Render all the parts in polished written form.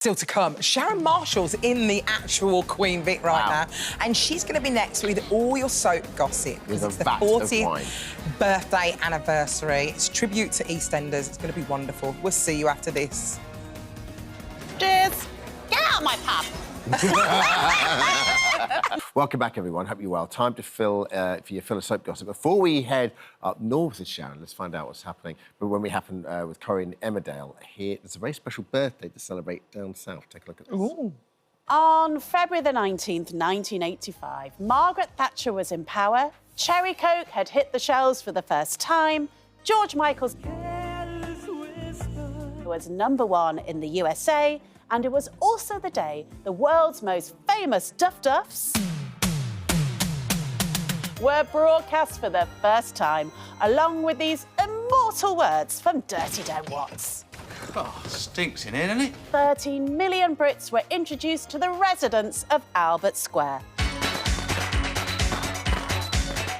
Still to come, Sharon Marshall's in the actual Queen Vic right now, and she's going to be next with all your soap gossip. With it's the 40th birthday anniversary. It's tribute to EastEnders. It's going to be wonderful. We'll see you after this. Cheers! Get out of my pub! Welcome back, everyone. Hope you're well. Time to fill of soap gossip. Before we head up north with Sharon, let's find out what's happening. But when we happen with Corinne Emmerdale here, there's a very special birthday to celebrate down south. Take a look at this. Ooh. On February the 19th, 1985, Margaret Thatcher was in power, Cherry Coke had hit the shelves for the first time, George Michael's was #1 in the USA, and it was also the day the world's most famous Duff Duffs were broadcast for the first time, along with these immortal words from Dirty Dan Watts. Oh, stinks in here, doesn't it? 13 million Brits were introduced to the residents of Albert Square.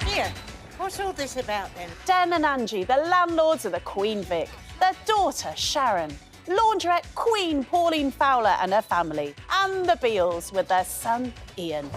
Here, what's all this about then? Den and Angie, the landlords of the Queen Vic, their daughter Sharon, laundrette Queen Pauline Fowler and her family, and the Beals with their son Ian.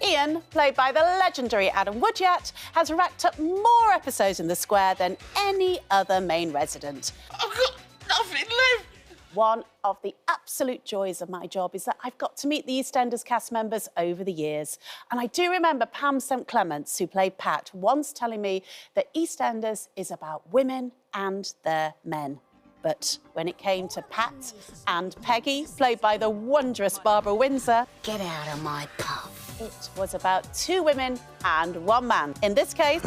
Ian, played by the legendary Adam Woodyard, has racked up more episodes in the square than any other main resident. I've got nothing left. One of the absolute joys of my job is that I've got to meet the EastEnders cast members over the years. And I do remember Pam St Clements, who played Pat, once telling me that EastEnders is about women and their men. But when it came to Pat and Peggy, played by the wondrous Barbara Windsor... Get out of my pub. It was about 2 women and 1 man. In this case,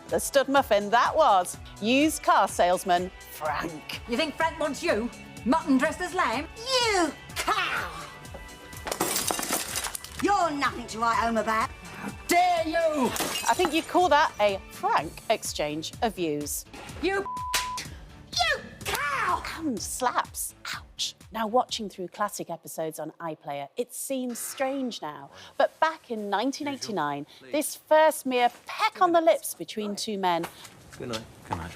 the stud muffin that was used car salesman Frank. You think Frank wants you? Mutton dressed as lamb? You cow! You're nothing to write home about. Dare you! I think you'd call that a frank exchange of views. You Cow! And slaps. Ouch. Now, watching through classic episodes on iPlayer, it seems strange now. But back in 1989, this first mere peck on the lips between 2 men... Good night. Good night.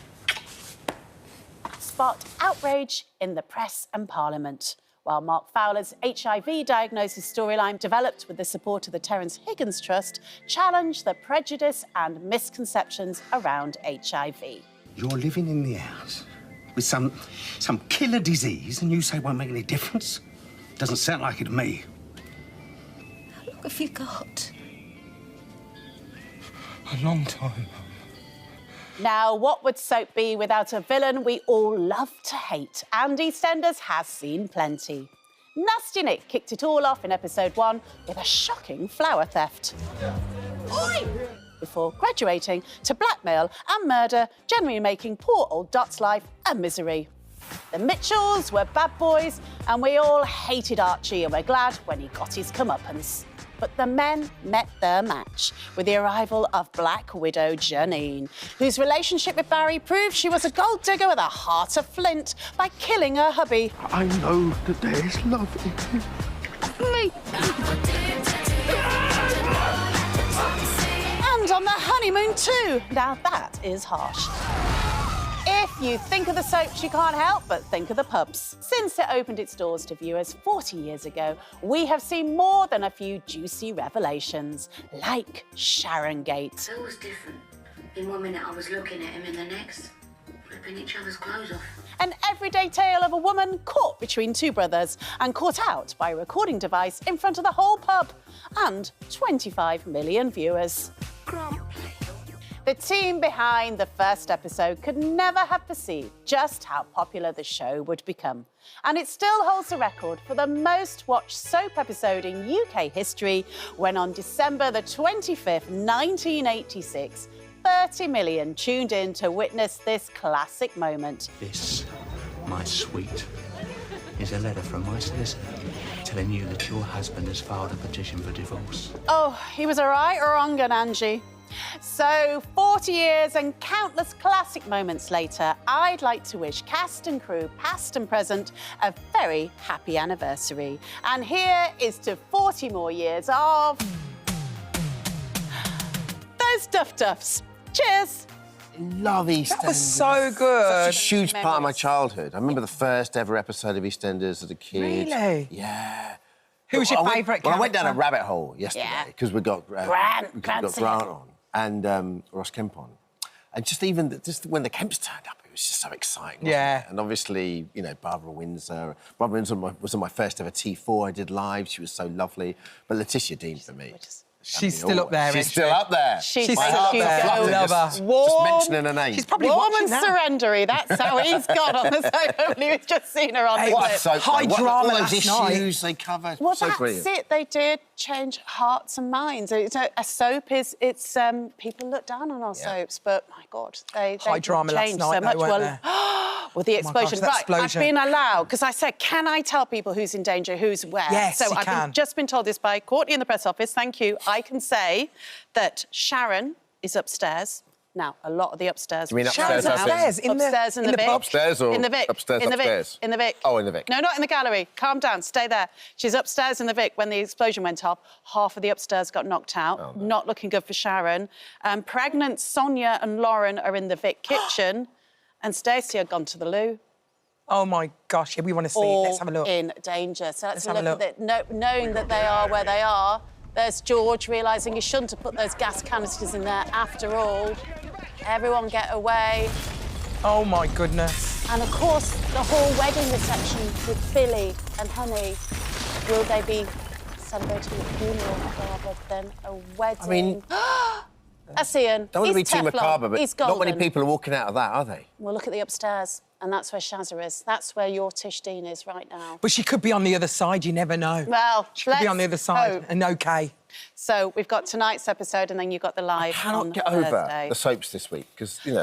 ...sparked outrage in the press and Parliament. While Mark Fowler's HIV diagnosis storyline, developed with the support of the Terence Higgins Trust, challenged the prejudice and misconceptions around HIV. You're living in the house with some killer disease and you say it won't make any difference? Doesn't sound like it to me. How long have you got? A long time. Now, what would soap be without a villain we all love to hate? And EastEnders has seen plenty. Nasty Nick kicked it all off in episode 1 with a shocking flower theft. Oi! Before graduating to blackmail and murder, generally making poor old Dot's life a misery. The Mitchells were bad boys, and we all hated Archie and were glad when he got his comeuppance. But the men met their match with the arrival of Black Widow Janine, whose relationship with Barry proved she was a gold digger with a heart of flint by killing her hubby. I know that there is love in you. And on the honeymoon too. Now that is harsh. If you think of the soaps, you can't help but think of the pubs. Since it opened its doors to viewers 40 years ago, we have seen more than a few juicy revelations, like Sharon Gate. So it was different. In 1 minute I was looking at him, in the next, flipping each other's clothes off. An everyday tale of a woman caught between 2 brothers and caught out by a recording device in front of the whole pub and 25 million viewers. The team behind the first episode could never have perceived just how popular the show would become. And it still holds the record for the most watched soap episode in UK history when on December the 25th, 1986, 30 million tuned in to witness this classic moment. This, my sweet, is a letter from my solicitor telling you that your husband has filed a petition for divorce. Oh, he was a right or wrong un, Angie. So, 40 years and countless classic moments later, I'd like to wish cast and crew, past and present, a very happy anniversary. And here is to 40 more years of... those Duff Duffs. Cheers! love EastEnders. That was so good. Such a huge part of my childhood. I remember the first ever episode of EastEnders as a kid. Really? Yeah. Who was your Well, favourite Well, I went down a character? rabbit hole yesterday because we got Grant on and Ross Kemp on. And just when the Kemps turned up, it was just so exciting. Wasn't Yeah. it? And obviously, you know, Barbara Windsor. Barbara Windsor was on my first ever T4 I did live. She was so lovely. But Letitia Dean for me. She's still up there, She's isn't still she? up there. She's My so heart cute. there flutters Love her. just mentioning her name. She's probably Warm watching and now. surrendery. That's how he's got on the soap. We've just seen her on the What a clip. soap, High though. What drama all those last night. issues they cover. Well, so that's brilliant. it. They did change hearts and minds. A soap is people look down on our soaps, but my God, they High drama last changed night, so though, much. weren't there? Well, the Oh my gosh, explosion. that Right, explosion. I've been allowed because I said, can I tell people who's in danger, who's where? Yes, so you can. just been told this by Courtney in the press office. Thank you. I can say that Sharon is upstairs. Now, a lot of the upstairs. You mean Sharon's upstairs? upstairs, in the- upstairs in in the the Vic. pub? Upstairs or in the Vic? upstairs, in the upstairs? Vic. In the Vic. Oh, in the Vic. No, not in the gallery. Calm down. Stay there. She's upstairs in the Vic. When the explosion went off, half of the upstairs got knocked out. Oh, no. Not looking good for Sharon. Pregnant Sonia and Lauren are in the Vic kitchen, and Stacey had gone to the loo. Oh, my gosh. Yeah, we want to see it. All Let's have a look. in danger. So let's have have a a look at it. Knowing that they are where they are. There's George realising he shouldn't have put those gas canisters in there after all. Everyone get away. Oh, my goodness. And of course, the whole wedding reception with Billy and Honey. Will they be celebrating a funeral rather than a wedding? I mean... That's Ian. Don't want to be He's too Teflon. macabre, but He's not many golden. people are walking out of that, are they? Well, look at the upstairs, and that's where Shazza is. That's where your Tish Dean is right now. But she could be on the other side, you never know. Well, She could be on the other let's side, hope. and okay. So we've got tonight's episode, and then you've got the live I cannot on get over Thursday. the soaps this week because, you know,